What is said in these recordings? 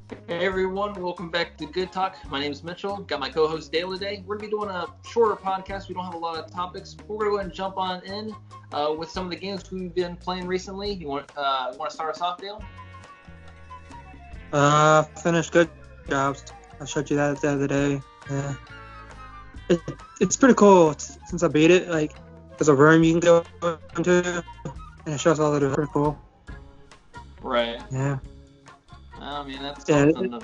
Hey everyone, welcome back to Good Talk. My name is Mitchell. Got my co-host Dale today. We're going to be doing a shorter podcast. We don't have a lot of topics. We're going to go ahead and jump on in with some of the games we've been playing recently. You want to start us off, Dale? Finished good jobs. I showed you that the other day. Yeah. It's pretty cool since I beat it. Like, there's a room you can go into, and it shows all the pretty cool. Right. Yeah. I mean, that's something.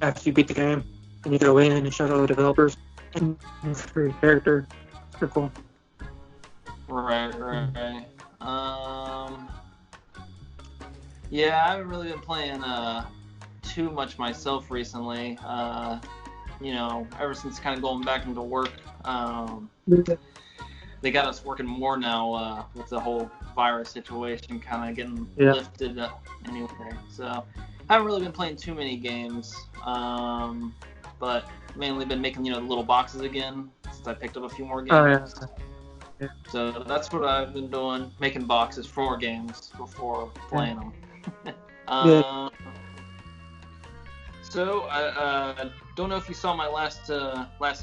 After you beat the game, and you go in and it shows all the developers and for your character. It's pretty cool. Right. Yeah, I haven't really been playing too much myself recently. Ever since kind of going back into work, they got us working more now with the whole virus situation kind of getting lifted up anyway. So I haven't really been playing too many games, but mainly been making the little boxes again since I picked up a few more games. Yeah. So that's what I've been doing, making boxes for games before playing them. So I don't know if you saw my last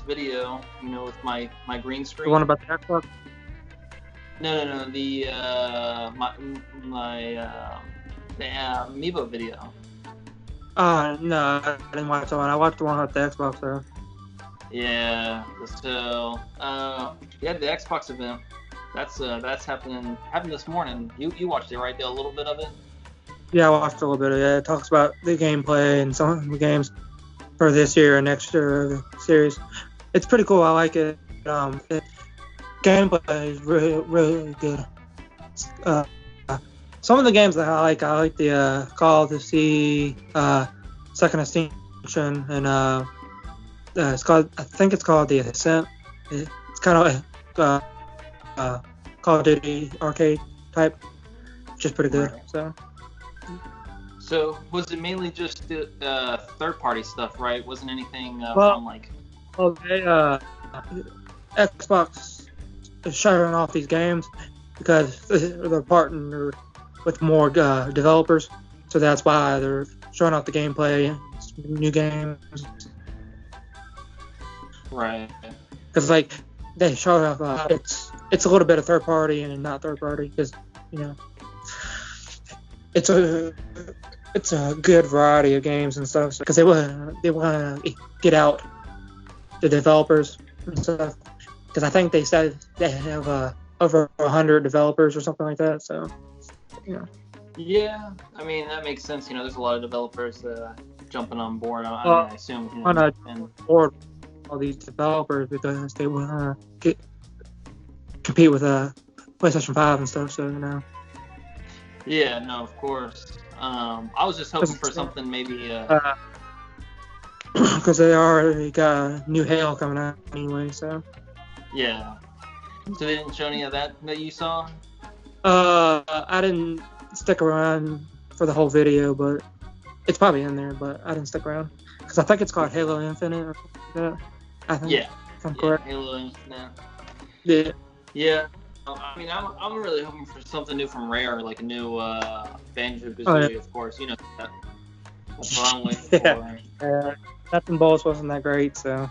video, with my green screen. The one about the Xbox? No. The Amiibo video. No, I didn't watch that one. I watched the one with the Xbox though. Yeah. So the Xbox event. That's happened this morning. You watched it, right? Dale, a little bit of it. Yeah, I watched a little bit of it. It talks about the gameplay and some of the games for this year and next year series. It's pretty cool. I like it. Gameplay is really good. Some of the games that I like the Call of the Sea, Second Extinction, and I think it's called The Ascent. It's kind of Call of Duty arcade type, which is pretty good. Right. So was it mainly just third-party stuff, right? Wasn't anything from like? Okay, Xbox is showing off these games because they're partnered with more developers, so that's why they're showing off the gameplay, new games. Right. Because like they show off, it's a little bit of third-party and not third-party because it's a good variety of games and stuff because they want to get out the developers and stuff because I think they said they have over 100 developers or something like that. So Yeah, I mean that makes sense. There's a lot of developers jumping on board. I assume. Board all these developers because they want to compete with PlayStation 5 and stuff. So Yeah, no, of course. I was just hoping for something maybe. Because they already got new Halo coming out anyway, so. Yeah. So they didn't show any of that you saw? I didn't stick around for the whole video, but it's probably in there, but I didn't stick around. Because I think it's called Halo Infinite or something like that. I think. Yeah. If I'm correct. Halo Infinite. Yeah. Yeah. I mean, I'm really hoping for something new from Rare, like a new Banjo-Kazooie, of course. You know that. That's what I'm waiting for. Nuts and Bolts wasn't that great, so.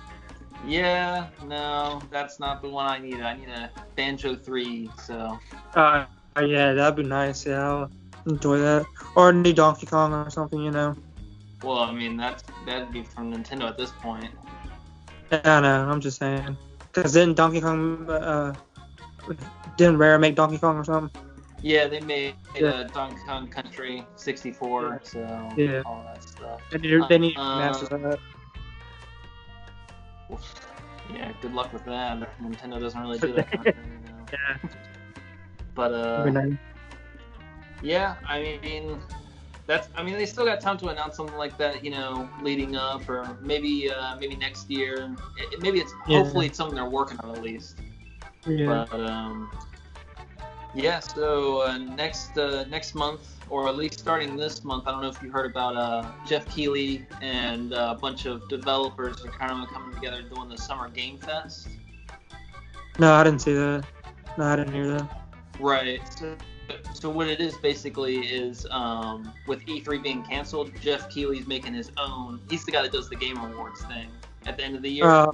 Yeah, no, that's not the one I need. I need a Banjo 3, so. Yeah, that'd be nice. Yeah, I'll enjoy that. Or a new Donkey Kong or something, Well, I mean, that'd be from Nintendo at this point. Yeah, I know. I'm just saying. Because didn't Donkey Kong, didn't Rare make Donkey Kong or something? Yeah, they made Donkey Kong Country 64, so all that stuff. They need masters of that. Yeah, good luck with that. Nintendo doesn't really do that kind of thing, Yeah. But yeah, I mean, they still got time to announce something like that, leading up, or maybe next year. Hopefully it's something they're working on at least. Yeah. But so next month, or at least starting this month, I don't know if you heard about Jeff Keighley and a bunch of developers are kind of coming together doing the Summer Game Fest. No, I didn't see that. No, I didn't hear that. Right. So what it is basically is with E3 being canceled, Jeff Keighley's making his own. He's the guy that does the Game Awards thing at the end of the year.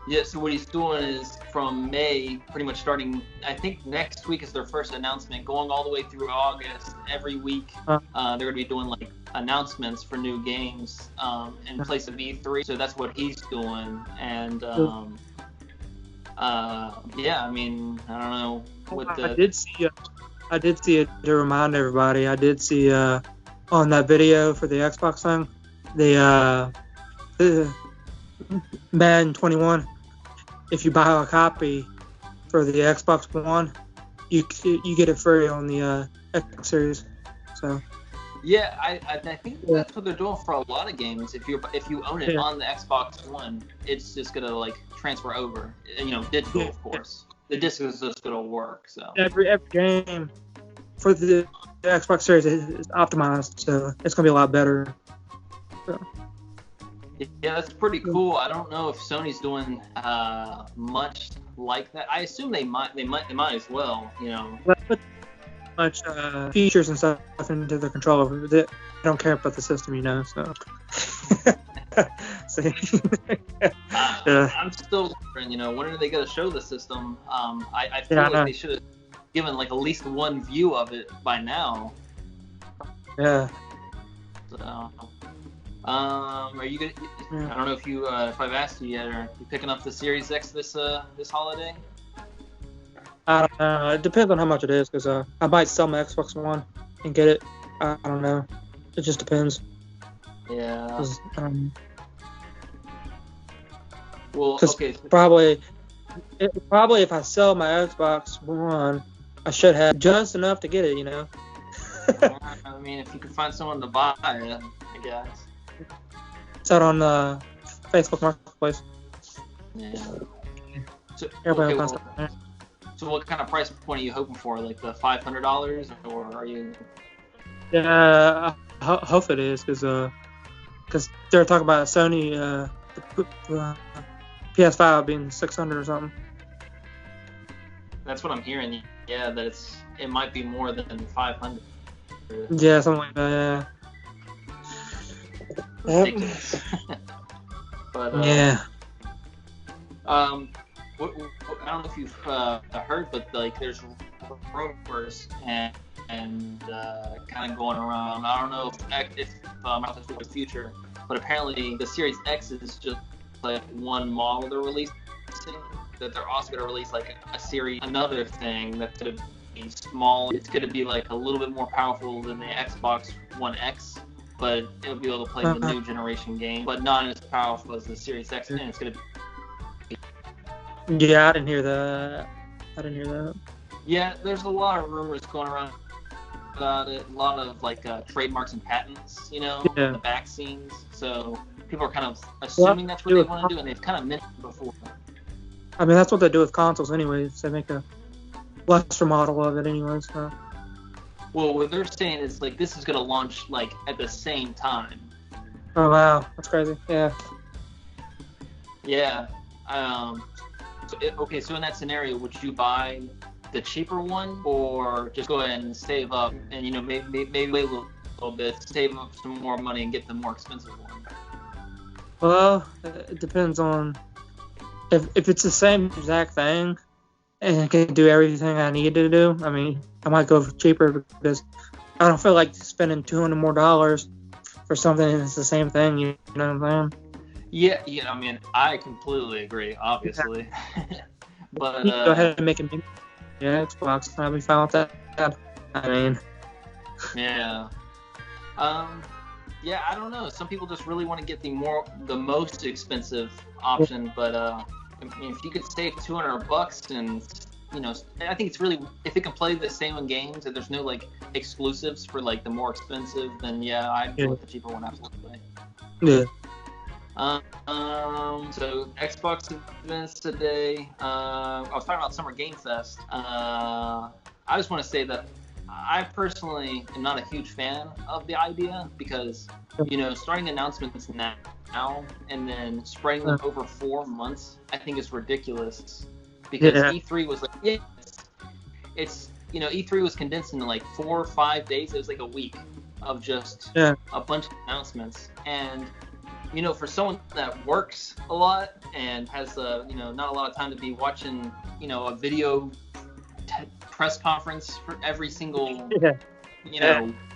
Yeah, so what he's doing is from May, pretty much starting, I think next week is their first announcement, going all the way through August. Every week, they're going to be doing like announcements for new games in place of E3. So that's what he's doing. And yeah, I mean, I don't know. I did see it to remind everybody. I did see on that video for the Xbox thing, the Madden 21. If you buy a copy for the Xbox One, you get it free on the Xbox Series. So. Yeah, I think that's what they're doing for a lot of games. If you own it on the Xbox One, it's just gonna like transfer over. Digital, of course. The disc is just gonna work. So every game for the Xbox Series is optimized, so it's gonna be a lot better. So. Yeah, that's pretty cool. I don't know if Sony's doing much like that. I assume they might as well. Put much features and stuff into the controller. They don't care about the system, So. I'm still wondering, when are they going to show the system? I feel like they should have given like at least one view of it by now. Yeah. So, are you gonna? I don't know if I've asked you yet. Are you picking up the Series X this holiday? I don't know. It depends on how much it is, because I might sell my Xbox One and get it. I don't know. It just depends. Yeah. Well, okay. Probably if I sell my Xbox One, I should have just enough to get it. I mean, if you can find someone to buy it, I guess. It's out on Facebook Marketplace. Yeah. So, everybody so what kind of price point are you hoping for? Like the $500, or are you? Yeah, I hope it is, because they're talking about Sony the PS5 being $600 or something. That's what I'm hearing. Yeah, that it might be more than $500. Yeah, something like that. Yeah. Ridiculous. But yeah. I don't know if you've heard, but like there's rumors and kind of going around. I don't know if Microsoft's in the future, but apparently the Series X is just like one model they're releasing. That they're also going to release like another thing that's going to be small. It's going to be like a little bit more powerful than the Xbox One X, but it'll be able to play the new generation game, but not as powerful as the Series X. And it's going to be. Yeah, I didn't hear that. Yeah, there's a lot of rumors going around about it. A lot of like trademarks and patents, in the back scenes. So people are kind of assuming that's what they want to do, and they've kind of mentioned it before. I mean, that's what they do with consoles anyways. They make a lesser model of it anyways. So. Well, what they're saying is like this is going to launch like at the same time. Oh wow, that's crazy. Yeah. Yeah. So in that scenario, would you buy the cheaper one, or just go ahead and save up and maybe wait a little bit, save up some more money and get the more expensive one? Well, it depends on if it's the same exact thing and it can do everything I need to do. I mean, I might go for cheaper because I don't feel like spending $200 more for something that's the same thing. You know what I'm saying? Yeah, I mean, I completely agree, obviously. But go ahead and make it. Yeah, Xbox. I'll be fine with that. I mean. Yeah. Yeah, I don't know. Some people just really want to get the most expensive option, but I mean, if you could save $200 and I think it's really, if it can play the same in games and there's no like exclusives for like the more expensive, then yeah, I'd go with the cheaper one, absolutely. Yeah. So Xbox events today. I was talking about Summer Game Fest. I just want to say that I personally am not a huge fan of the idea because, starting announcements now and then spreading them over 4 months, I think is ridiculous. Because E3 was like, it's E3 was condensed into like 4 or 5 days. It was like a week of just a bunch of announcements. And for someone that works a lot and has not a lot of time to be watching a video press conference for every single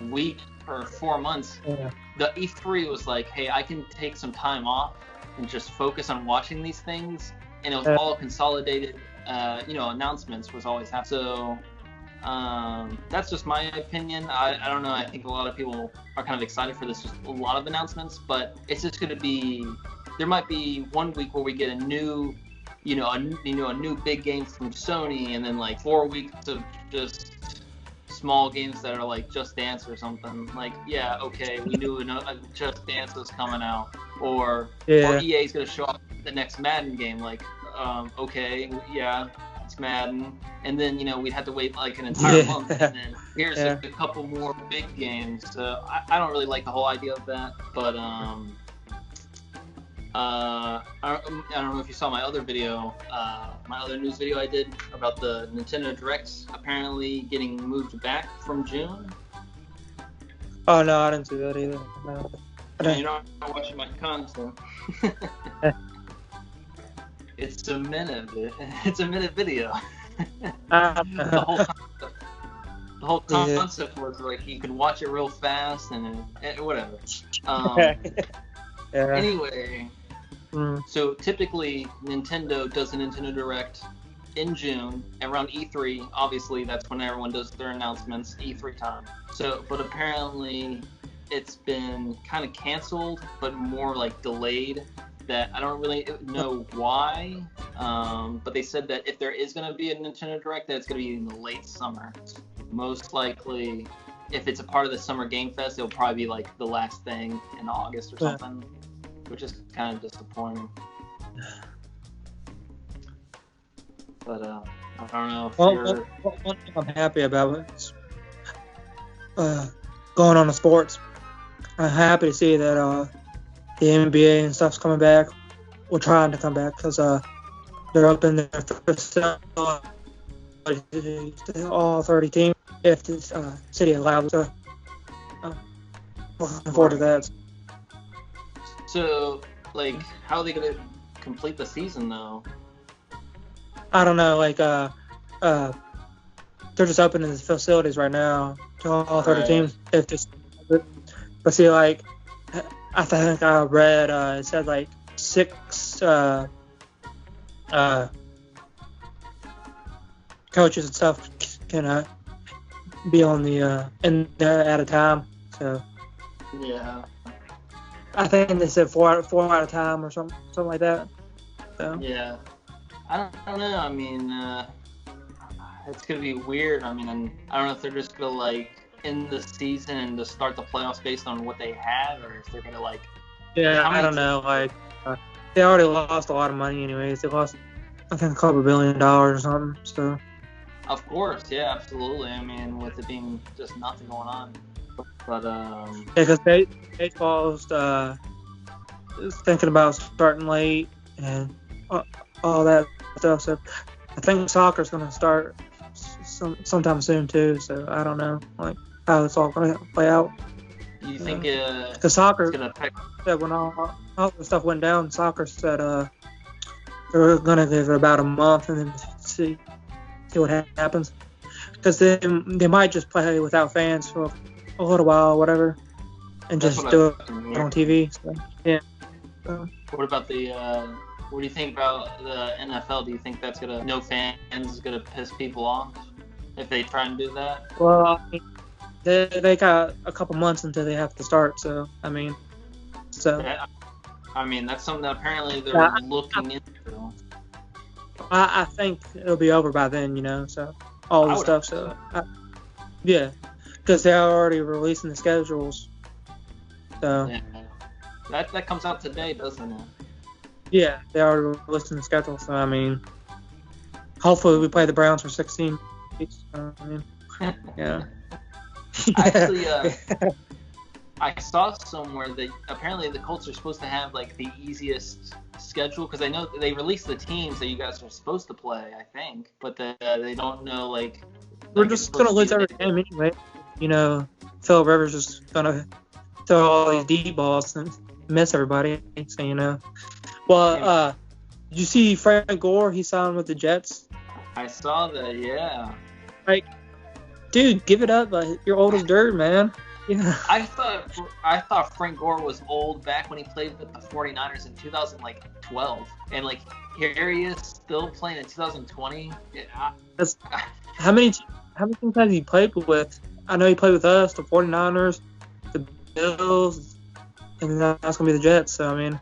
week for 4 months, the E3 was like, hey, I can take some time off and just focus on watching these things, and it was all consolidated. Announcements was always happening. So that's just my opinion. I don't know. I think a lot of people are kind of excited for this. Just a lot of announcements, but it's just going to be. There might be 1 week where we get a new, a new big game from Sony, and then like 4 weeks of just small games that are like Just Dance or something. Like, yeah, okay, we knew a Just Dance was coming out, or EA is going to show off the next Madden game. Like, okay, yeah, it's Madden. And then, we'd have to wait like an entire month, and then here's a couple more big games. So I don't really like the whole idea of that, but I don't know if you saw my other video, my other news video I did about the Nintendo Directs apparently getting moved back from June. Oh, no, I didn't see that either. No. You're not watching my content. It's a minute video. The whole concept was like you can watch it real fast and whatever. Anyway, so typically Nintendo does a Nintendo Direct in June around E3. Obviously, that's when everyone does their announcements, E3 time. So, but apparently it's been kind of canceled, but more like delayed. That I don't really know why, but they said that if there is going to be a Nintendo Direct, that it's going to be in the late summer. Most likely, if it's a part of the Summer Game Fest, it'll probably be like the last thing in August or something, which is kind of disappointing. But I don't know if you're... One thing I'm happy about is going on to sports. I'm happy to see that the NBA and stuff's coming back. We're trying to come back because they're up in there for all 30 teams if the city allows. So looking forward to that. So, like, how are they going to complete the season, though? I don't know. Like, they're just opening the facilities right now to all 30 teams. But see, like, I think I read it said like 6 coaches and stuff can be on the in there at a time. So yeah, I think they said four at a time or something like that. So. Yeah, I don't know. I mean, it's gonna be weird. I mean, I don't know if they're just gonna like end the season and just start the playoffs based on what they had, or if they're gonna like. Yeah, I don't know. Like, they already lost a lot of money, anyways. They lost, I think, a couple $1 billion or something. So. Of course, yeah, absolutely. I mean, with it being just nothing going on, but because baseball's thinking about starting late and all that stuff. So I think soccer's gonna start sometime soon too. So I don't know, like, how it's all gonna play out. Do you think the soccer gonna affect... said when all the stuff went down, soccer said they were gonna give it about a month and then see what happens, because they might just play without fans for a little while or whatever, and just do it on TV. So, yeah. What about the? What do you think about the NFL? Do you think that's no fans is gonna piss people off if they try and do that? Well, they got a couple months until they have to start. So I mean, Yeah, I mean that's something that apparently they're looking into. I think it'll be over by then, so all the stuff. So yeah, because they're already releasing the schedules. So yeah. That comes out today, doesn't it? Yeah, they already releasing the schedule. So I mean, hopefully we play the Browns for 16 weeks. I mean, yeah. Actually, I saw somewhere that apparently the Colts are supposed to have like the easiest schedule, because I know they released the teams that you guys are supposed to play, I think, but they don't know like we're just gonna lose every game anyway. You know, Phil Rivers is gonna throw all these deep balls and miss everybody. So you know. Well, did you see Frank Gore? He signed with the Jets. I saw that. Yeah. Like, dude, give it up. You're old as dirt, man. Yeah. I thought Frank Gore was old back when he played with the 49ers in 2012, and like here he is still playing in 2020. How many teams has he played with? I know he played with us, the 49ers, the Bills, and now it's gonna be the Jets. So I mean.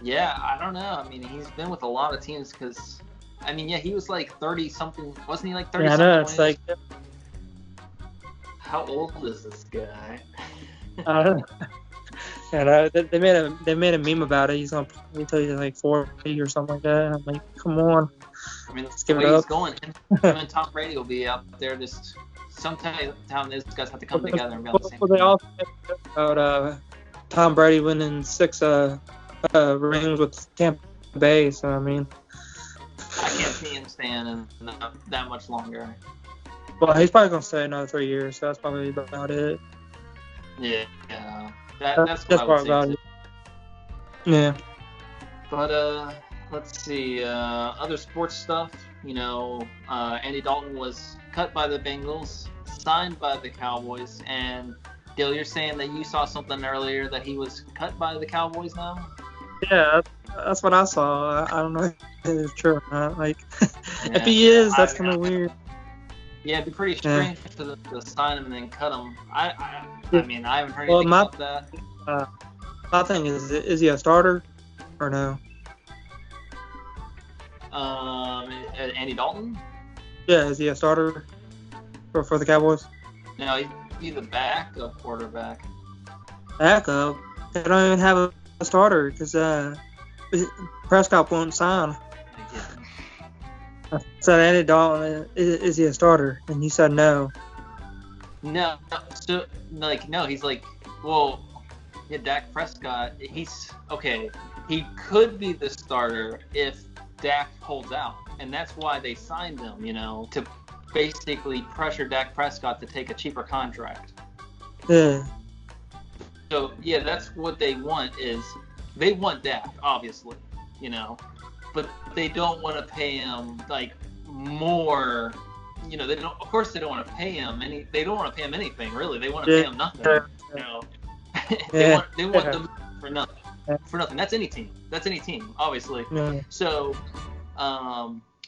Yeah, I don't know. I mean, he's been with a lot of teams because, I mean, yeah, he was like 30 something. Wasn't he like 30 something? Yeah, I know. It's like. How old is this guy? I don't know. Yeah, they made a meme about it. He's gonna tell you like 40 or something like that. I'm like, come on. I mean, let's the way he's going, him and Tom Brady will be out there just sometime. These guys have to come together and be on the same team. They also about Tom Brady winning 6 rings with Tampa Bay. So I mean, I can't see him staying in that much longer. Well, he's probably gonna stay another 3 years, so that's probably about it. Yeah, that's probably about it. Yeah. But let's see, other sports stuff. You know, Andy Dalton was cut by the Bengals, signed by the Cowboys, and Gil, you're saying that you saw something earlier that he was cut by the Cowboys now? Yeah, that's what I saw. I don't know if it's true or not. Like, if he is, that's kind of weird. Yeah, it'd be pretty strange for them to sign him and then cut him. I mean, I haven't heard anything about that. My thing is he a starter or no? Andy Dalton? Yeah, is he a starter for the Cowboys? No, he's a backup quarterback. Backup? They don't even have a starter because Prescott won't sign. I said, Andy Dalton, is he a starter? And you said no. No. So, no, he's like, well, yeah, Dak Prescott, he's, okay, he could be the starter if Dak holds out. And that's why they signed him, you know, to basically pressure Dak Prescott to take a cheaper contract. Yeah. So, yeah, that's what they want is, they want Dak, obviously, you know. But they don't want to pay him like more, you know. They don't. Of course, they don't want to pay him They don't want to pay him anything, really. They want to pay him nothing. You know, they want them for nothing. For nothing. That's any team. Obviously. Yeah. So,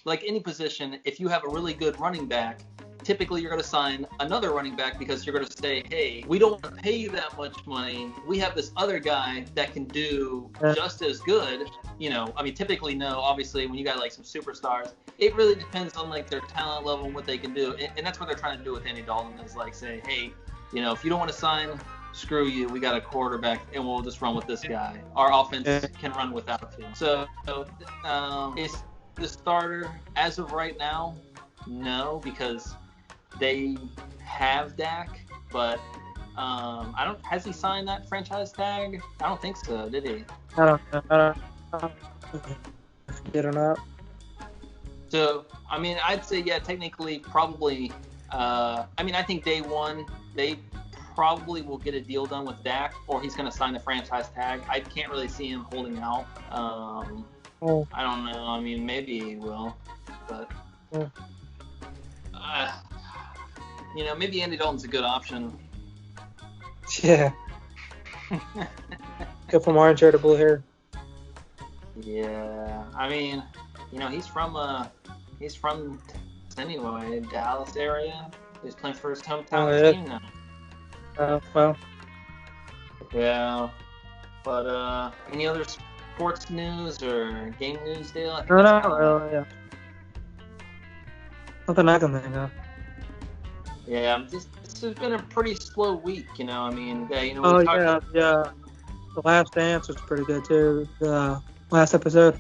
like any position, if you have a really good running back, typically you're going to sign another running back because you're going to say, hey, we don't want to pay you that much money. We have this other guy that can do just as good. You know, I mean, typically, no, obviously, when you got like some superstars, it really depends on like their talent level and what they can do. And that's what they're trying to do with Andy Dalton is like say, hey, you know, if you don't want to sign, screw you. We got a quarterback and we'll just run with this guy. Our offense can run without him. So is the starter as of right now? No, because they have Dak, but has he signed that franchise tag? I don't think so, did he? I don't know. Did or not. So, I mean, I'd say, yeah, technically, probably, I mean, I think day one, they probably will get a deal done with Dak, or he's going to sign the franchise tag. I can't really see him holding out. I don't know. I mean, maybe he will, but, you know, maybe Andy Dalton's a good option. Yeah. Go from orange hair to blue hair. Yeah, I mean, you know, he's from anyway, Dallas area. He's playing for his hometown team now. Well. Yeah, but any other sports news or game news, Dale? No, really. Yeah. Nothing I can think of. Yeah, this has been a pretty slow week, you know. I mean, yeah, you know. Yeah. The Last Dance was pretty good too. The last episode,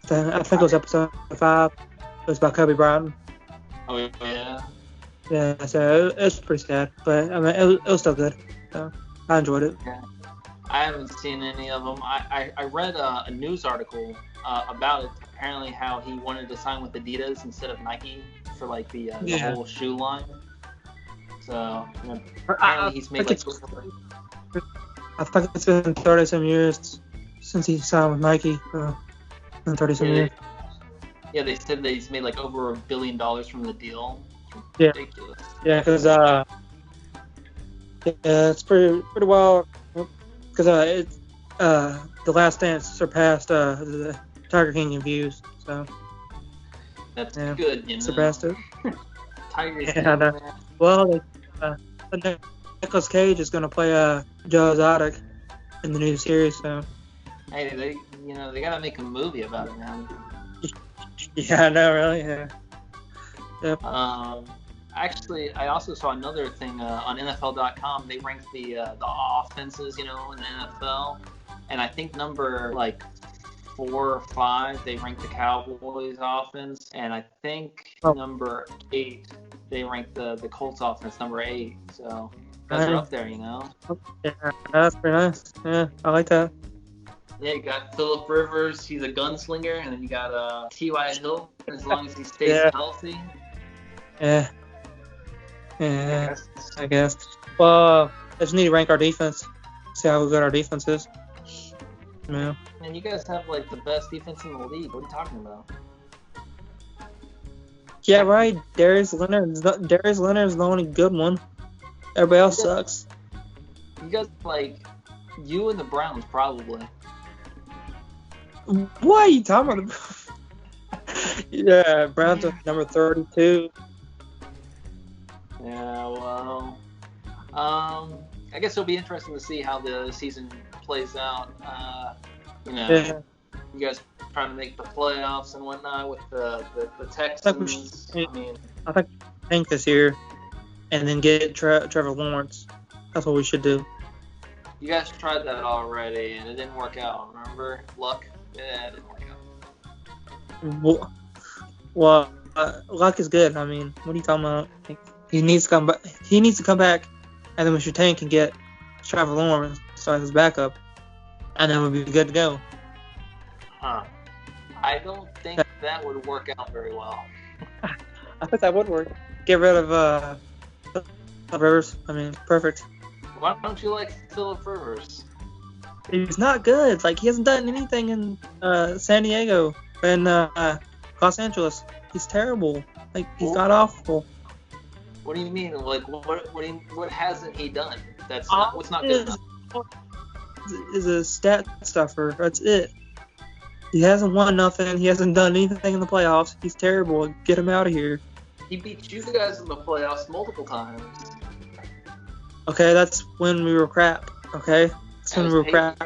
I think it was episode 5. It was about Kobe Bryant. Oh yeah. Yeah, so it was pretty sad, but I mean, it was still good. So I enjoyed it. Yeah. I haven't seen any of them. I read a news article about it. Apparently, how he wanted to sign with Adidas instead of Nike for like the whole shoe line. So apparently he's made like. I think it's been 30 some years since he signed with Nike. In 30 some years. Yeah, they said that he's made like over $1 billion from the deal. Yeah. Ridiculous. Yeah, because it's pretty wild. Because The Last Dance surpassed the Tiger King in views. So. That's good, you know. Surpassed it. Tiger King. Yeah, well, Nicolas Cage is gonna play Joe Exotic in the new series. So. Hey, they gotta make a movie about it now. Yeah, I know, really. Yeah. Yep. Actually, I also saw another thing on NFL.com. They ranked the offenses, in the NFL, and I think number like 4 or 5 they ranked the Cowboys offense, and I think number 8 they ranked the Colts offense, number 8. So guys are up there, Yeah, that's pretty nice. Yeah, I like that. Yeah, you got Phillip Rivers, he's a gunslinger, and then you got T.Y. Hill, as long as he stays healthy. Yeah. Yeah, I guess. Well, I just need to rank our defense, see how good our defense is. Yeah. And you guys have like the best defense in the league. What are you talking about? Yeah, right. Darius Leonard's the only good one. Everybody else sucks. You guys like you and the Browns probably. What are you talking about? Yeah, Browns are number 32. Yeah, well, I guess it'll be interesting to see how the season plays out. You guys trying to make the playoffs and whatnot with the Texans. I think this year, and then get Trevor Lawrence. That's what we should do. You guys tried that already, and it didn't work out. Remember, luck. Yeah, it didn't work out. Well, luck is good. I mean, what are you talking about? He needs to come back. He needs to come back, and then we should tank and get Trevor Lawrence as his backup, and then we'll be good to go. Huh. I don't think that would work out very well. I think that would work. Get rid of Rivers. I mean, perfect. Why don't you like Phillip Rivers? He's not good. Like, he hasn't done anything in San Diego and Los Angeles. He's terrible. Like, he's god awful. What do you mean? Like, what hasn't he done? What's not good enough? Is a stat stuffer. That's it. He hasn't won nothing. He hasn't done anything in the playoffs. He's terrible. Get him out of here. He beat you guys in the playoffs multiple times. Okay, that's when we were crap. Okay, that's when we were crap.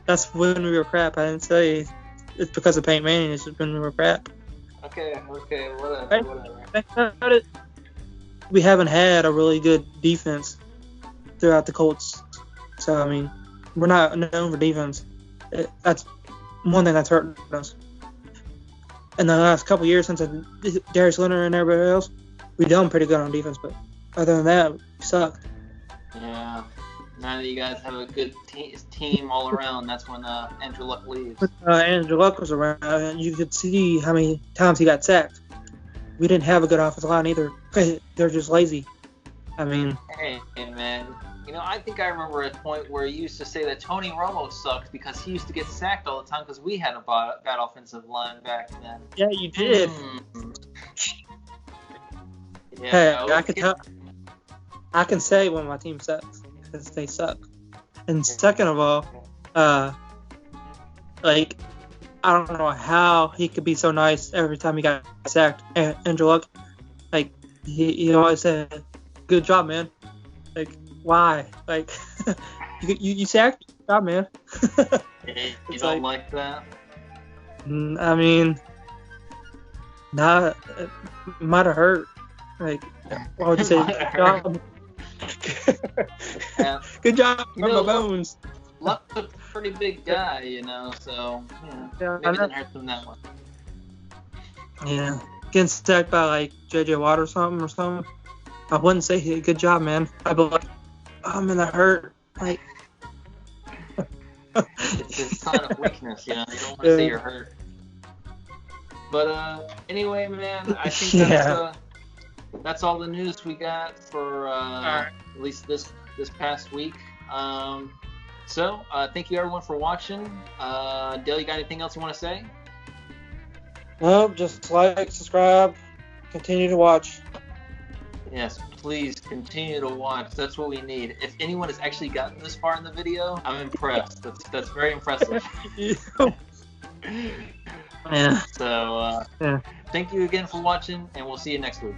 That's when we were crap. I didn't say it's because of Peyton Manning. It's just when we were crap. Okay, whatever. Think about it. We haven't had a really good defense throughout the Colts. So, I mean, we're not known for defense. That's one thing that's hurting us. In the last couple years since Darius Leonard and everybody else, we've done pretty good on defense. But other than that, we suck. Yeah. Now that you guys have a good team all around, that's when Andrew Luck leaves. Andrew Luck was around, you could see how many times he got sacked. We didn't have a good offensive line either. They're just lazy. I mean... Hey, man. I think I remember a point where you used to say that Tony Romo sucked because he used to get sacked all the time because we had a bad offensive line back then. Yeah, you did. Yeah, hey, I can say when my team sucks. Because they suck. And second of all, I don't know how he could be so nice every time he got sacked. Andrew Luck, he always said, "Good job, man." Like, why? Like, you sacked? Good job, man. You don't like that? I mean, it might have hurt. Like, why would you say good job? Yeah. Good job on my bones. Luck's a pretty big guy, so maybe it didn't hurt them that much. Yeah, getting sacked by J.J. Watt or something. I wouldn't say hey, good job, man. I'd be like, oh man, that hurt. Like, it's a sign of weakness, you don't want to say you're hurt. But anyway, man, I think that's all the news we got for at least this past week. So thank you everyone for watching. Dale, you got anything else you want to say? Well, just like, subscribe, continue to watch. Yes, please continue to watch. That's what we need. If anyone has actually gotten this far in the video, I'm impressed. That's very impressive. Yeah. So, thank you again for watching, and we'll see you next week.